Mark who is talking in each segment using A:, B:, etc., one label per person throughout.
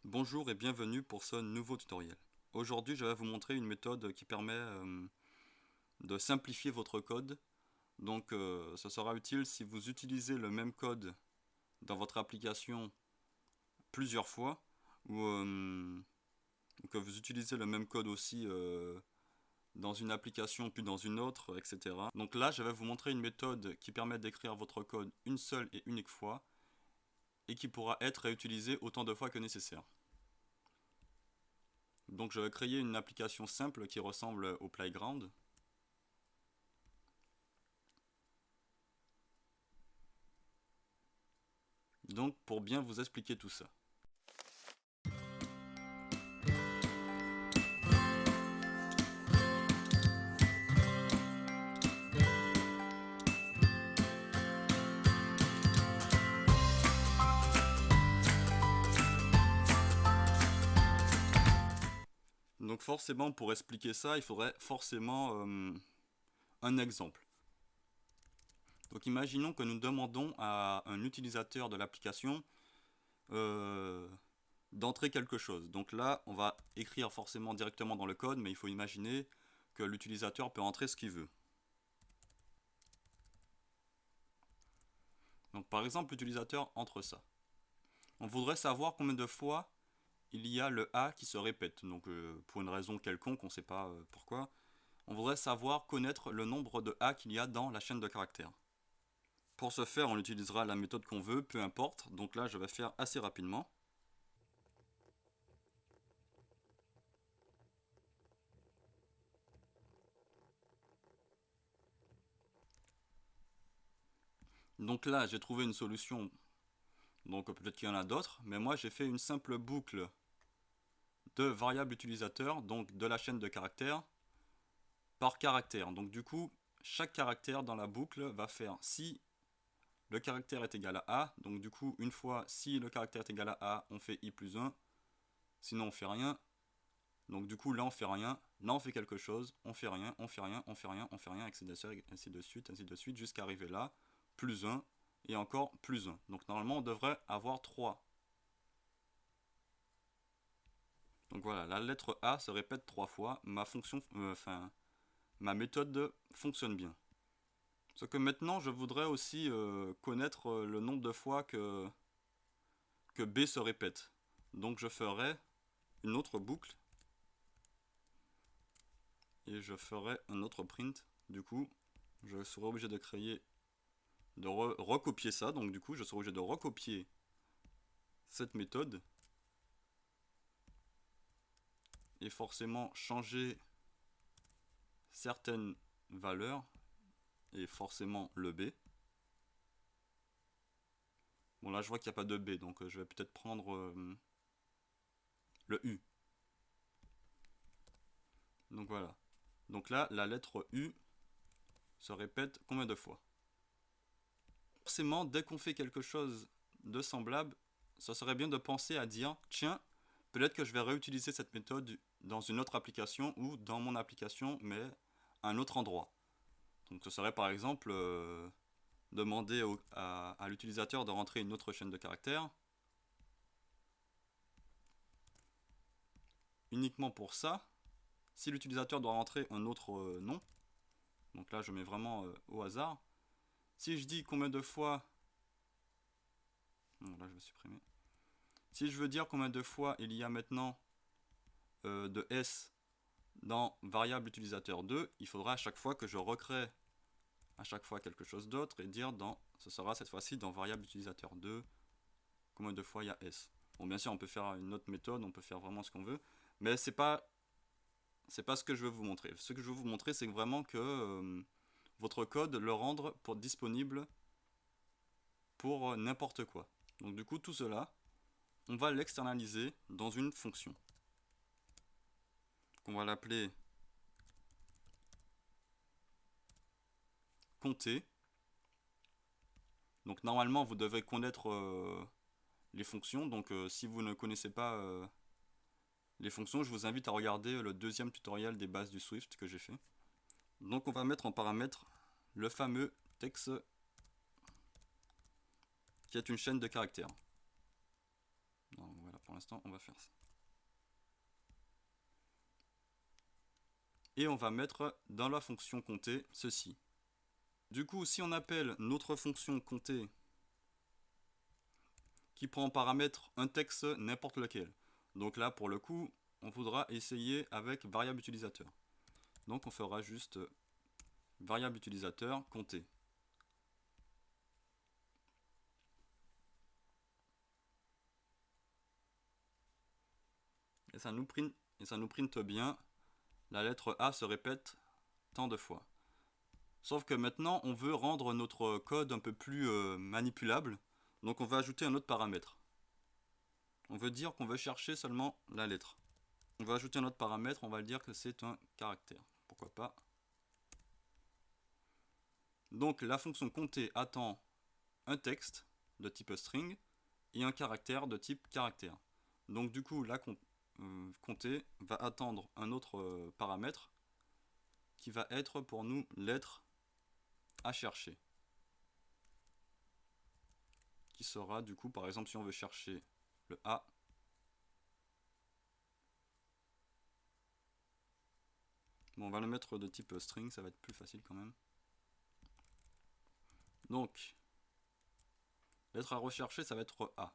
A: Bonjour et bienvenue pour ce nouveau tutoriel. Aujourd'hui, je vais vous montrer une méthode qui permet de simplifier votre code. Donc, ça sera utile si vous utilisez le même code dans votre application plusieurs fois ou que vous utilisez le même code aussi dans une application puis dans une autre, etc. Donc là, je vais vous montrer une méthode qui permet d'écrire votre code une seule et unique fois et qui pourra être réutilisée autant de fois que nécessaire. Donc je vais créer une application simple qui ressemble au Playground. Donc pour bien vous expliquer tout ça. Donc forcément pour expliquer ça, il faudrait forcément un exemple. Donc imaginons que nous demandons à un utilisateur de l'application d'entrer quelque chose. Donc là, on va écrire forcément directement dans le code, mais il faut imaginer que l'utilisateur peut entrer ce qu'il veut. Donc par exemple, l'utilisateur entre ça. On voudrait savoir combien de fois il y a le A qui se répète. Donc pour une raison quelconque, on ne sait pas pourquoi. On voudrait savoir connaître le nombre de A qu'il y a dans la chaîne de caractères. Pour ce faire, on utilisera la méthode qu'on veut, peu importe. Donc là, je vais faire assez rapidement. Donc là, j'ai trouvé une solution. Donc peut-être qu'il y en a d'autres, mais moi j'ai fait une simple boucle de variable utilisateur, donc de la chaîne de caractères, par caractère. Donc du coup, chaque caractère dans la boucle va faire si le caractère est égal à A. Donc du coup, une fois si le caractère est égal à A, on fait I plus 1. Sinon on fait rien. Donc du coup là on fait rien, là on fait quelque chose, on fait rien, on fait rien, on fait rien, on fait rien, ainsi de suite, jusqu'à arriver là, plus 1, et encore plus 1. Donc normalement on devrait avoir 3. Donc voilà, la lettre A se répète 3 fois, ma méthode fonctionne bien. Sauf que maintenant je voudrais aussi connaître le nombre de fois que B se répète. Donc je ferai une autre boucle et je ferai un autre print. Du coup, je serai obligé de créer, de recopier ça. Donc du coup, je serai obligé de recopier cette méthode et forcément changer certaines valeurs et forcément le B. Bon là je vois qu'il n'y a pas de B, donc je vais peut-être prendre le U. Donc voilà. Donc là, la lettre U se répète combien de fois? Forcément, dès qu'on fait quelque chose de semblable, ça serait bien de penser à dire, tiens, peut-être que je vais réutiliser cette méthode dans une autre application ou dans mon application, mais à un autre endroit. Donc ce serait par exemple demander à l'utilisateur de rentrer une autre chaîne de caractères. Uniquement pour ça, si l'utilisateur doit rentrer un autre nom, donc là je mets vraiment au hasard, si je dis combien de fois... Non, là je vais supprimer. Si je veux dire combien de fois il y a maintenant de S dans variable utilisateur 2, il faudra à chaque fois que je recrée à chaque fois quelque chose d'autre et dire ce sera cette fois-ci dans variable utilisateur 2 combien de fois il y a S. Bon, bien sûr, on peut faire une autre méthode, on peut faire vraiment ce qu'on veut, mais c'est pas ce que je veux vous montrer. Ce que je veux vous montrer, c'est vraiment que votre code le rendre disponible pour n'importe quoi. Donc du coup, tout cela, on va l'externaliser dans une fonction. On va l'appeler compter. Donc normalement, vous devez connaître les fonctions. Donc si vous ne connaissez pas les fonctions, je vous invite à regarder le deuxième tutoriel des bases du Swift que j'ai fait. Donc on va mettre en paramètre le fameux texte qui est une chaîne de caractères. Donc, voilà, pour l'instant, on va faire ça. Et on va mettre dans la fonction compter ceci. Du coup, si on appelle notre fonction compter qui prend en paramètre un texte n'importe lequel, donc là pour le coup on voudra essayer avec variable utilisateur, donc on fera juste variable utilisateur compter. Et ça nous printe bien, la lettre A se répète tant de fois. Sauf que maintenant on veut rendre notre code un peu plus manipulable, donc on va ajouter un autre paramètre. On veut dire qu'on veut chercher seulement la lettre. On va ajouter un autre paramètre, on va dire que c'est un caractère. Pourquoi pas. Donc la fonction compter attend un texte de type string et un caractère de type caractère. Donc du coup, la compter va attendre un autre paramètre qui va être pour nous lettre à chercher. Qui sera du coup, par exemple, si on veut chercher le A, bon, on va le mettre de type string, ça va être plus facile quand même. Donc, lettre à rechercher, ça va être A.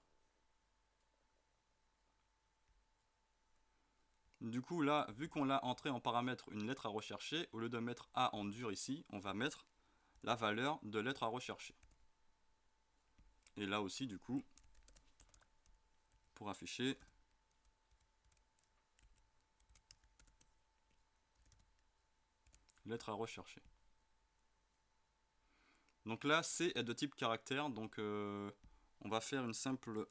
A: Du coup, là, vu qu'on l'a entré en paramètre une lettre à rechercher, au lieu de mettre A en dur ici, on va mettre la valeur de lettre à rechercher. Et là aussi, du coup, pour afficher lettre à rechercher. Donc là, C est de type caractère, donc on va faire une simple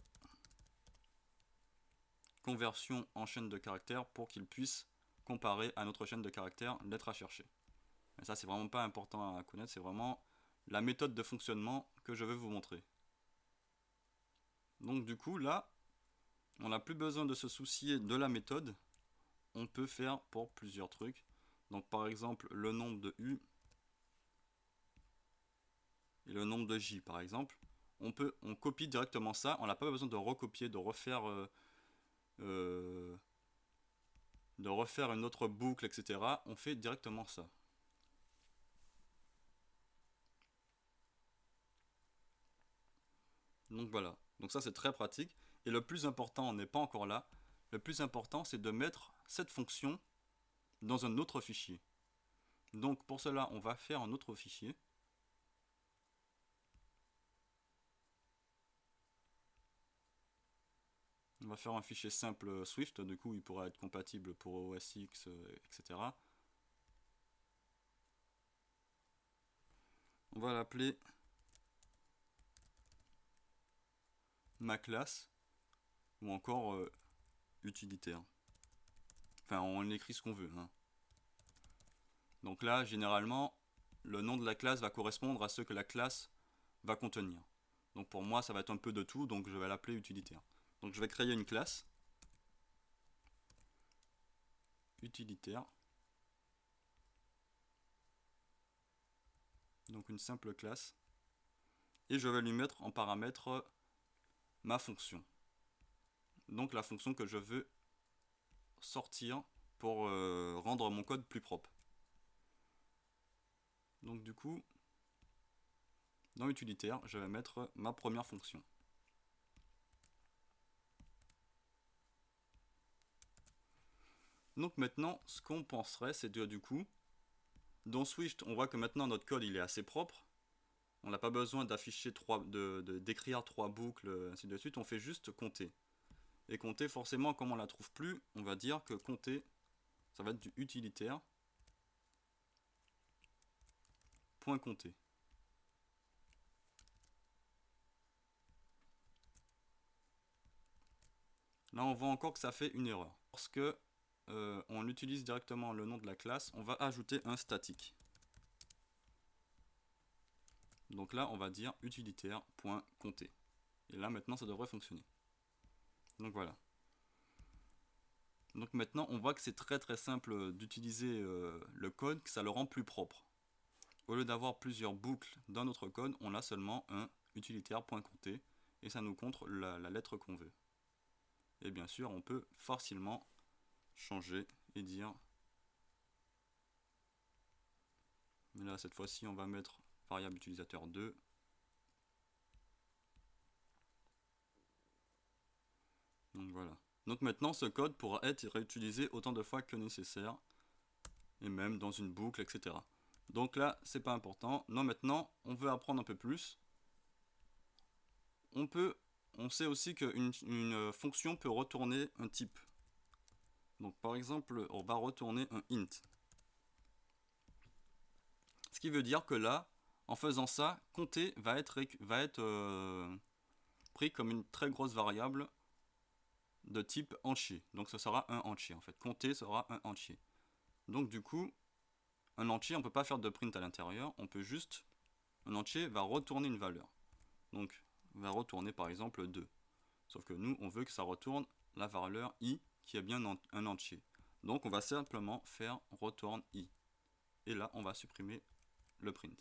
A: conversion en chaîne de caractères pour qu'il puisse comparer à notre chaîne de caractères lettre à chercher. Mais ça, c'est vraiment pas important à connaître, c'est vraiment la méthode de fonctionnement que je vais vous montrer. Donc du coup, là, on n'a plus besoin de se soucier de la méthode. On peut faire pour plusieurs trucs. Donc par exemple, le nombre de U et le nombre de J, par exemple. On copie directement ça. On n'a pas besoin de recopier, de refaire une autre boucle, etc. On fait directement ça. Donc voilà. Donc ça, c'est très pratique. Et le plus important, on n'est pas encore là. Le plus important, c'est de mettre cette fonction dans un autre fichier. Donc pour cela, on va faire un autre fichier. On va faire un fichier simple Swift, du coup il pourra être compatible pour OS X, etc. On va l'appeler ma classe ou encore utilitaire. Enfin, on écrit ce qu'on veut. Hein. Donc là, généralement, le nom de la classe va correspondre à ce que la classe va contenir. Donc pour moi, ça va être un peu de tout, donc je vais l'appeler utilitaire. Donc je vais créer une classe utilitaire. Donc une simple classe. Et je vais lui mettre en paramètre ma fonction. Donc la fonction que je veux sortir pour rendre mon code plus propre. Donc du coup, dans utilitaire, je vais mettre ma première fonction. Donc maintenant, ce qu'on penserait, c'est que du coup, dans Swift, on voit que maintenant notre code il est assez propre. On n'a pas besoin d'afficher d'écrire trois boucles, ainsi de suite. On fait juste compter. Et compter, forcément, comme on la trouve plus, on va dire que compter, ça va être du utilitaire. Point compter. Là, on voit encore que ça fait une erreur. Parce que on utilise directement le nom de la classe, on va ajouter un statique. Donc là, on va dire utilitaire.compter. Et là, maintenant, ça devrait fonctionner. Donc voilà. Donc maintenant, on voit que c'est très très simple d'utiliser le code, que ça le rend plus propre. Au lieu d'avoir plusieurs boucles dans notre code, on a seulement un utilitaire.compter et ça nous compte la lettre qu'on veut. Et bien sûr, on peut facilement changer et dire, mais là cette fois-ci on va mettre variable utilisateur 2. Donc voilà. Donc maintenant ce code pourra être réutilisé autant de fois que nécessaire, et même dans une boucle, etc. Donc là c'est pas important. Non, maintenant on veut apprendre un peu plus. On sait aussi qu'une fonction peut retourner un type. Donc par exemple, on va retourner un int. Ce qui veut dire que là, en faisant ça, compter va être pris comme une très grosse variable de type entier. Donc ce sera un entier en fait. Compter sera un entier. Donc du coup, un entier, on ne peut pas faire de print à l'intérieur. On peut juste, un entier va retourner une valeur. Donc va retourner par exemple 2. Sauf que nous, on veut que ça retourne la valeur i qui est bien un entier. Donc on va simplement faire return i. Et là, on va supprimer le print.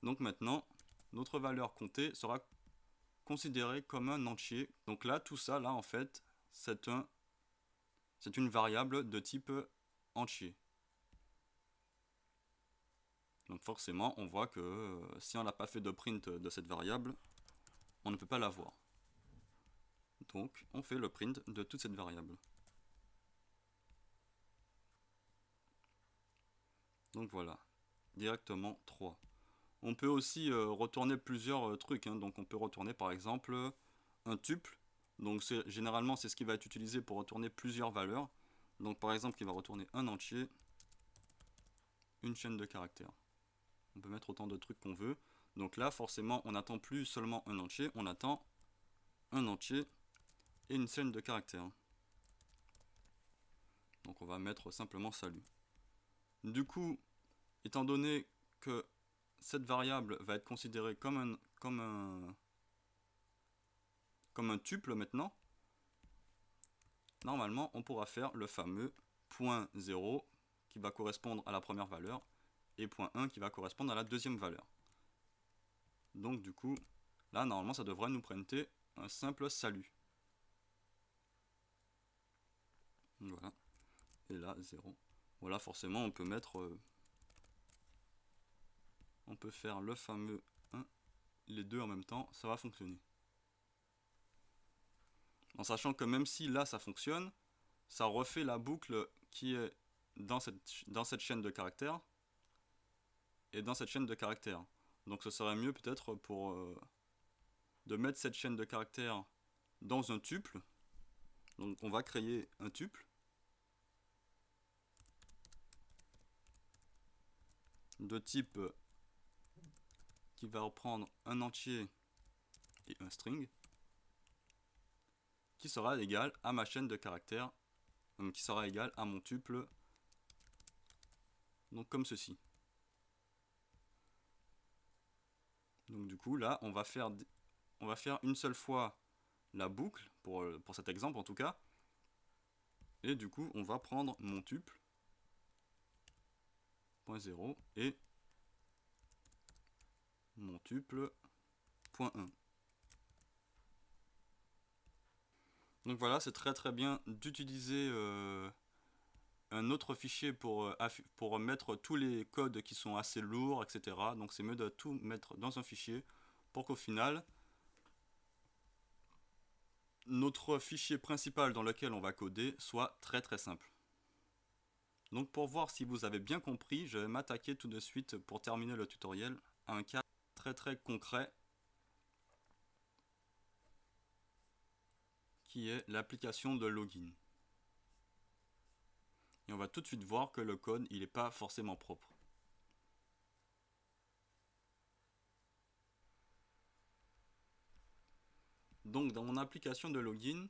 A: Donc maintenant, notre valeur comptée sera considérée comme un entier. Donc là, tout ça, là, en fait, c'est une variable de type entier. Donc forcément, on voit que si on n'a pas fait de print de cette variable, on ne peut pas l'avoir. Donc, on fait le print de toute cette variable. Donc voilà, directement 3. On peut aussi retourner plusieurs trucs. Donc on peut retourner par exemple un tuple. Donc généralement c'est ce qui va être utilisé pour retourner plusieurs valeurs. Donc par exemple qui va retourner un entier, une chaîne de caractères. On peut mettre autant de trucs qu'on veut. Donc là forcément on n'attend plus seulement un entier, on attend un entier et une chaîne de caractères. Donc on va mettre simplement salut. Du coup, étant donné que cette variable va être considérée comme un tuple maintenant, normalement on pourra faire le fameux point 0 qui va correspondre à la première valeur et point 1 qui va correspondre à la deuxième valeur. Donc du coup, là normalement ça devrait nous printer un simple salut. Voilà. Et là 0. Voilà, forcément on peut mettre on peut faire le fameux 1, les deux en même temps, ça va fonctionner. En sachant que même si là ça fonctionne, ça refait la boucle qui est dans cette chaîne de caractères et dans cette chaîne de caractères. Donc ce serait mieux peut-être de mettre cette chaîne de caractères dans un tuple. Donc on va créer un tuple de type qui va reprendre un entier et un string qui sera égal à ma chaîne de caractères, donc qui sera égal à mon tuple, donc comme ceci. Donc du coup là on va faire une seule fois la boucle pour cet exemple en tout cas, et du coup on va prendre mon tuple .0 et mon tuple .1. Donc voilà, c'est très bien d'utiliser un autre fichier pour mettre tous les codes qui sont assez lourds, etc. Donc c'est mieux de tout mettre dans un fichier pour qu'au final, notre fichier principal dans lequel on va coder soit très simple. Donc pour voir si vous avez bien compris, je vais m'attaquer tout de suite pour terminer le tutoriel à un cas très concret qui est l'application de login. Et on va tout de suite voir que le code il n'est pas forcément propre. Donc dans mon application de login,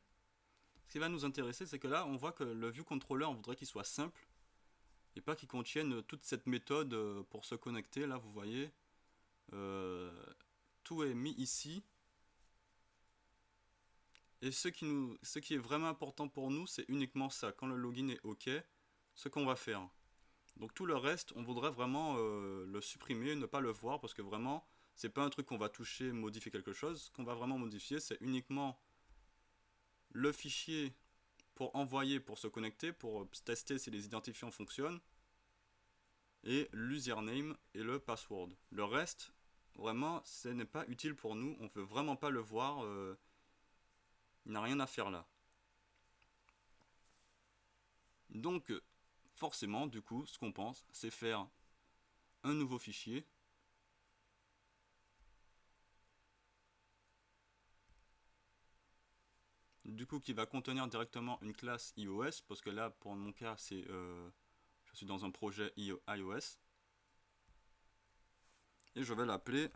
A: ce qui va nous intéresser, c'est que là on voit que le view controller on voudrait qu'il soit simple et pas qu'il contienne toute cette méthode pour se connecter. Là vous voyez, tout est mis ici. Et ce qui est vraiment important pour nous, c'est uniquement ça. Quand le login est OK, ce qu'on va faire. Donc tout le reste, on voudrait vraiment le supprimer, ne pas le voir, parce que vraiment, c'est pas un truc qu'on va toucher, modifier quelque chose. Ce qu'on va vraiment modifier, c'est uniquement le fichier pour envoyer, pour se connecter, pour tester si les identifiants fonctionnent, et l'username et le password. Le reste, vraiment, ce n'est pas utile pour nous, on ne veut vraiment pas le voir, il n'a rien à faire là. Donc, forcément, du coup, ce qu'on pense, c'est faire un nouveau fichier, du coup qui va contenir directement une classe iOS, parce que là, pour mon cas, c'est je suis dans un projet iOS, et je vais l'appeler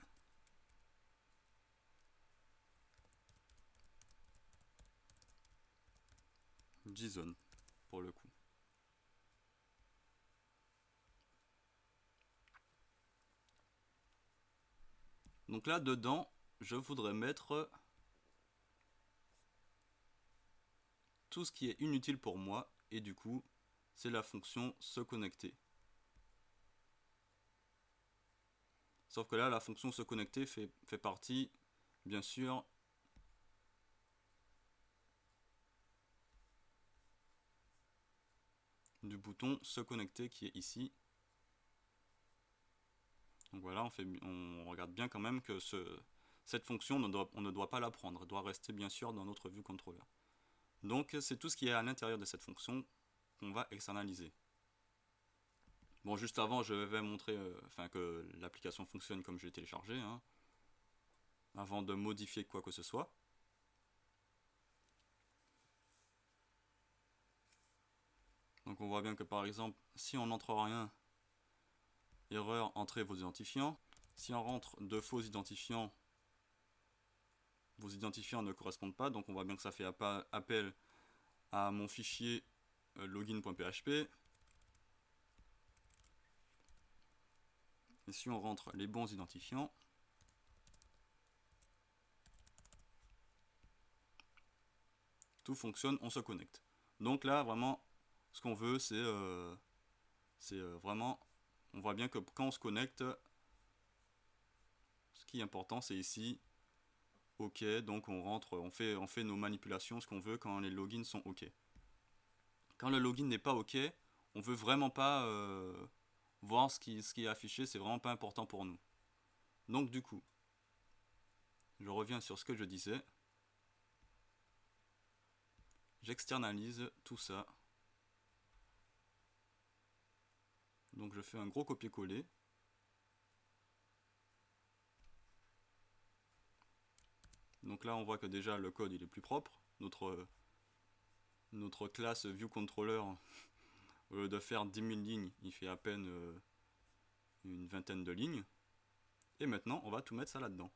A: JSON pour le coup. Donc là dedans, je voudrais mettre tout ce qui est inutile pour moi, et du coup, c'est la fonction se connecter. Sauf que là, la fonction se connecter fait partie, bien sûr, du bouton se connecter qui est ici. Donc voilà, on regarde bien quand même que cette fonction, on ne doit pas la prendre, elle doit rester bien sûr dans notre vue contrôleur. Donc c'est tout ce qui est à l'intérieur de cette fonction qu'on va externaliser. Bon, juste avant, je vais montrer que l'application fonctionne comme je l'ai téléchargé, hein, avant de modifier quoi que ce soit. Donc on voit bien que par exemple, si on n'entre rien, erreur, entrez vos identifiants. Si on rentre de faux identifiants, vos identifiants ne correspondent pas, donc on voit bien que ça fait appel à mon fichier login.php. Et si on rentre les bons identifiants, tout fonctionne, on se connecte. Donc là, vraiment, ce qu'on veut, c'est vraiment, on voit bien que quand on se connecte, ce qui est important, c'est ici, OK, donc on rentre, on fait nos manipulations, ce qu'on veut quand les logins sont OK. Quand le login n'est pas OK, on veut vraiment pas voir ce qui est affiché, c'est vraiment pas important pour nous. Donc du coup, je reviens sur ce que je disais. J'externalise tout ça. Donc je fais un gros copier-coller. Donc là on voit que déjà le code il est plus propre. Notre classe ViewController, au lieu de faire 10 000 lignes, il fait à peine une vingtaine de lignes. Et maintenant on va tout mettre ça là-dedans.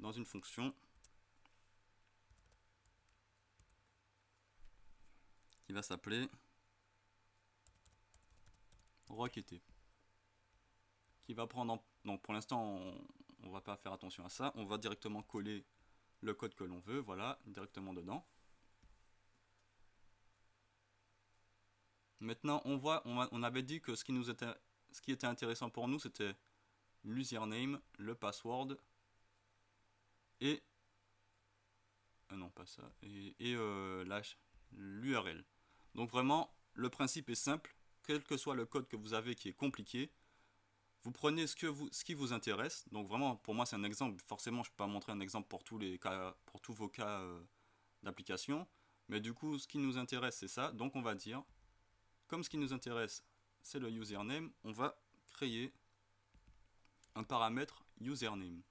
A: Dans une fonction qui va s'appeler requêter. Qui va prendre donc pour l'instant on va pas faire attention à ça, on va directement coller le code que l'on veut, voilà, directement dedans. Maintenant on voit, on avait dit que ce qui était intéressant pour nous c'était l'username, le password et non pas ça, et l'URL. Donc vraiment le principe est simple, quel que soit le code que vous avez qui est compliqué, vous prenez ce qui vous intéresse. Donc vraiment, pour moi, c'est un exemple. Forcément, je ne peux pas montrer un exemple pour tous les cas, pour tous vos cas d'application. Mais du coup, ce qui nous intéresse, c'est ça. Donc on va dire, comme ce qui nous intéresse, c'est le username, on va créer un paramètre username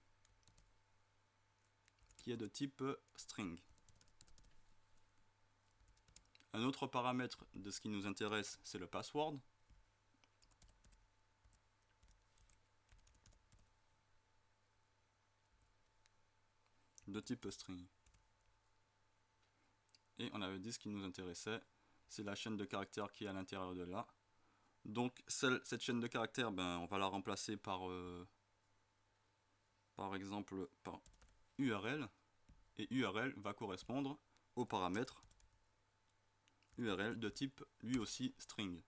A: qui est de type string. Un autre paramètre de ce qui nous intéresse, c'est le password. De type string. Et on avait dit ce qui nous intéressait, c'est la chaîne de caractères qui est à l'intérieur de là. Donc cette chaîne de caractères, on va la remplacer par exemple par URL, et URL va correspondre au paramètre URL de type lui aussi string.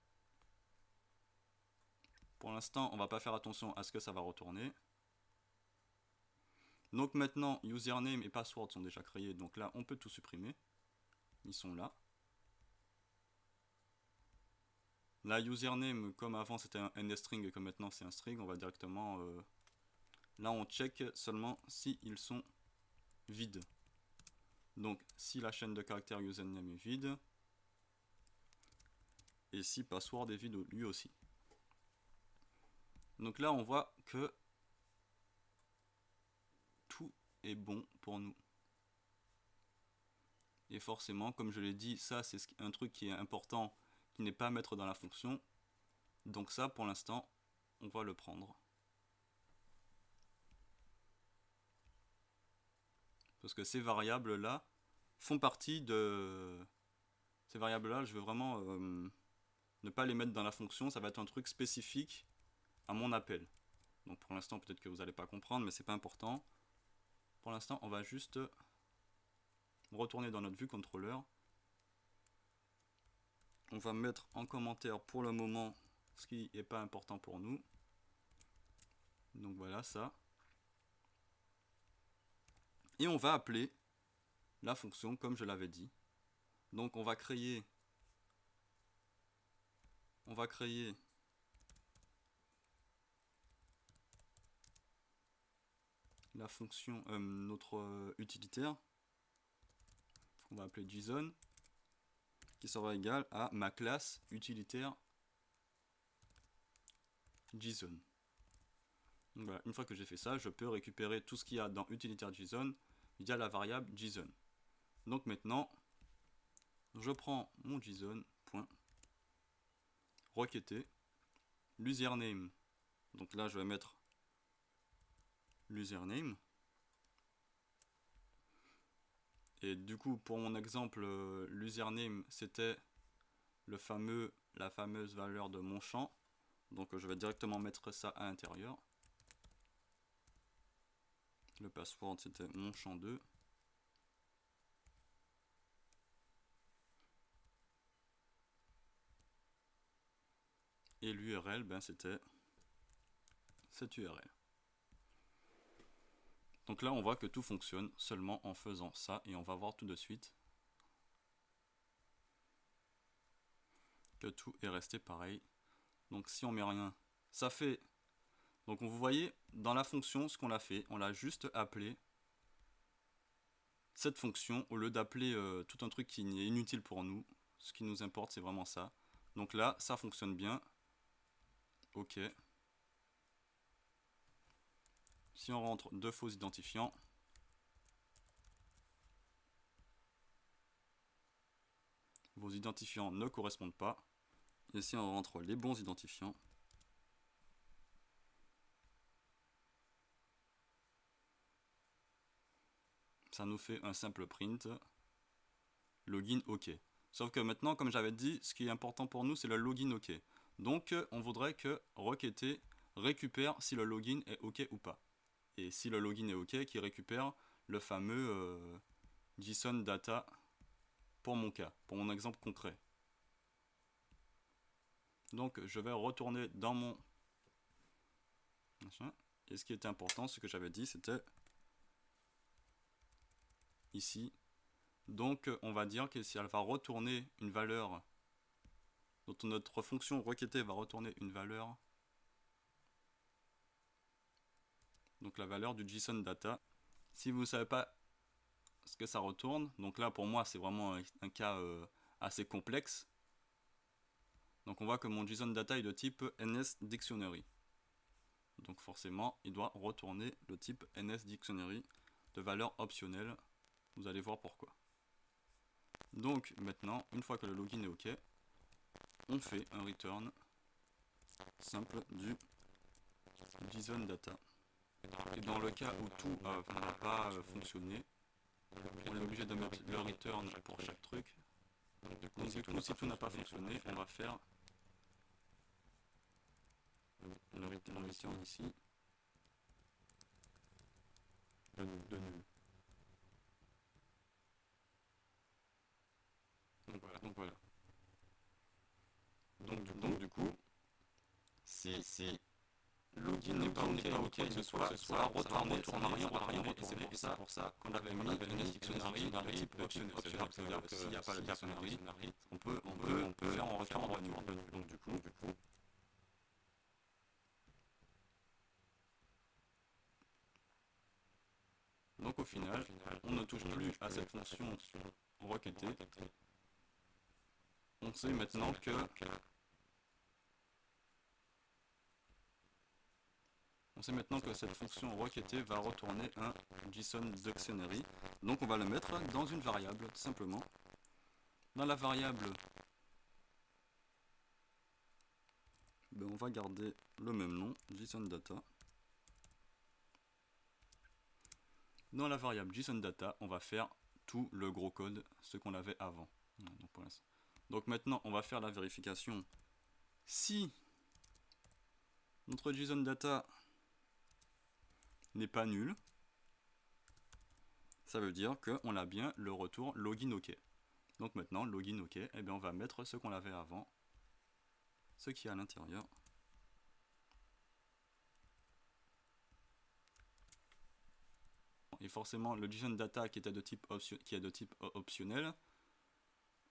A: Pour l'instant, on va pas faire attention à ce que ça va retourner. Donc maintenant, username et password sont déjà créés, donc là on peut tout supprimer. ils sont là. La username, comme avant c'était un NSString et comme maintenant c'est un string, on va directement... là on check seulement si ils sont vides. Donc si la chaîne de caractères username est vide, et si password est vide lui aussi. Donc là on voit que tout est bon pour nous. Et forcément, comme je l'ai dit, ça c'est un truc qui est important, qui n'est pas à mettre dans la fonction. Donc ça, pour l'instant, on va le prendre. Parce que ces variables-là font partie de... Ces variables-là, je veux vraiment ne pas les mettre dans la fonction. Ça va être un truc spécifique à mon appel. Donc pour l'instant, peut-être que vous n'allez pas comprendre, mais c'est pas important. Pour l'instant, on va juste retourner dans notre vue contrôleur. On va mettre en commentaire pour le moment ce qui n'est pas important pour nous. Donc voilà ça. Et on va appeler la fonction comme je l'avais dit. Donc on va créer la fonction, notre utilitaire, qu'on va appeler JSON, qui sera égal à ma classe utilitaire JSON. Donc voilà, une fois que j'ai fait ça, je peux récupérer tout ce qu'il y a dans utilitaire JSON via la variable JSON. Donc maintenant, je prends mon JSON, point, requêter, l'username. Donc là, je vais mettre l'username. Et du coup, pour mon exemple, l'username, c'était la fameuse valeur de mon champ. Donc je vais directement mettre ça à l'intérieur. Le password, c'était mon champ 2. Et l'URL, ben, c'était cette URL. Donc là, on voit que tout fonctionne seulement en faisant ça. Et on va voir tout de suite que tout est resté pareil. Donc si on met rien, ça fait... Donc vous voyez, dans la fonction, ce qu'on a fait, on l'a juste appelé cette fonction au lieu d'appeler tout un truc qui est inutile pour nous. Ce qui nous importe, c'est vraiment ça. Donc là, ça fonctionne bien. Ok. Si on rentre deux faux identifiants, vos identifiants ne correspondent pas. Et si on rentre les bons identifiants, ça nous fait un simple print, login OK. Sauf que maintenant, comme j'avais dit, ce qui est important pour nous, c'est le login OK. Donc, on voudrait que requêter récupère si le login est OK ou pas. Et si le login est OK, qu'il récupère le fameux JSON data pour mon cas, pour mon exemple concret. Donc, je vais retourner dans mon... Et ce qui était important, ce que j'avais dit, c'était ici. Donc on va dire que si elle va retourner une valeur, donc notre fonction requêter va retourner une valeur, donc la valeur du JSON data. Si vous ne savez pas ce que ça retourne, donc là pour moi c'est vraiment un cas assez complexe. Donc on voit que mon JSON data est de type NSDictionary. Donc forcément il doit retourner le type NSDictionary de valeur optionnelle. Vous allez voir pourquoi. Donc maintenant, une fois que le login est OK, on fait un return simple du JSON data. Et dans le cas où tout n'a pas fonctionné, on est obligé de mettre le return pour chaque truc. Donc du coup, si tout n'a pas fonctionné, on va faire le return ici de nul. Donc voilà. Donc du coup, si login n'est pas ok, que ce soit, ça va retourner, ça n'a rien retourné, et c'est pour ça qu'on avait mis un dictionary de type optionnel. C'est-à-dire que s'il n'y a pas le dictionary, on peut faire en retour de nul. Donc du coup, donc au final, on ne touche plus à cette fonction requêtée. On sait maintenant que cette fonction requêtée va retourner un JSON dictionary. Donc on va le mettre dans une variable, tout simplement. Dans la variable, on va garder le même nom, JSON-data. Dans la variable JSON-data, on va faire tout le gros code, ce qu'on avait avant. Donc maintenant, on va faire la vérification. Si notre JSON-data n'est pas nul, ça veut dire qu'on a bien le retour login OK. Donc maintenant, login OK, on va mettre ce qu'on avait avant, ce qui est à l'intérieur. Et forcément, le JSON data qui est de type optionnel,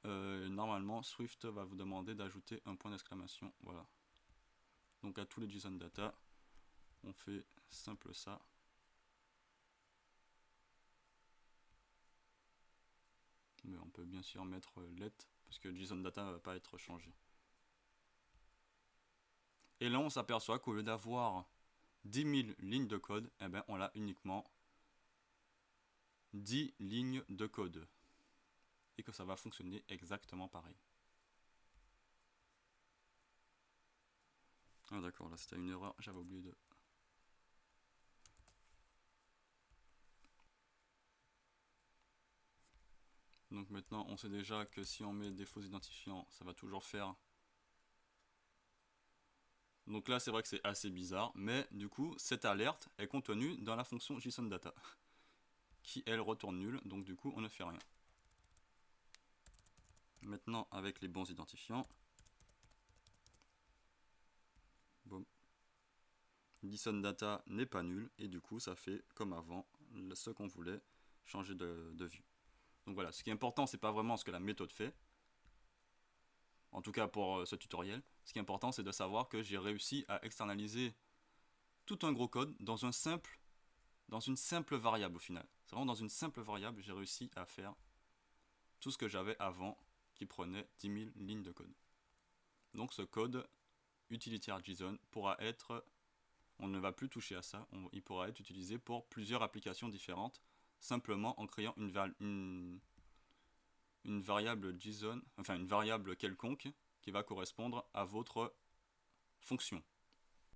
A: normalement, Swift va vous demander d'ajouter un point d'exclamation. Voilà. Donc à tous les JSON data, on fait simple ça. Mais on peut bien sûr mettre let, parce que JSON data ne va pas être changé. Et là, on s'aperçoit qu'au lieu d'avoir 10 000 lignes de code, on a uniquement 10 lignes de code. Et que ça va fonctionner exactement pareil. Ah d'accord, là c'était une erreur, j'avais oublié de... Donc maintenant, on sait déjà que si on met des faux identifiants, ça va toujours faire... Donc là, c'est vrai que c'est assez bizarre, mais du coup, cette alerte est contenue dans la fonction JSON-data, qui elle retourne nul, donc du coup, on ne fait rien. Maintenant, avec les bons identifiants, boum, JSON-data n'est pas nul, et du coup, ça fait comme avant, ce qu'on voulait, changer de vue. Donc voilà, ce qui est important, c'est pas vraiment ce que la méthode fait, en tout cas pour ce tutoriel. Ce qui est important, c'est de savoir que j'ai réussi à externaliser tout un gros code dans une simple variable au final. C'est vraiment dans une simple variable, j'ai réussi à faire tout ce que j'avais avant qui prenait 10 000 lignes de code. Donc ce code utilitaire JSON pourra être, on ne va plus toucher à ça, il pourra être utilisé pour plusieurs applications différentes, simplement en créant une variable JSON, enfin une variable quelconque qui va correspondre à votre fonction.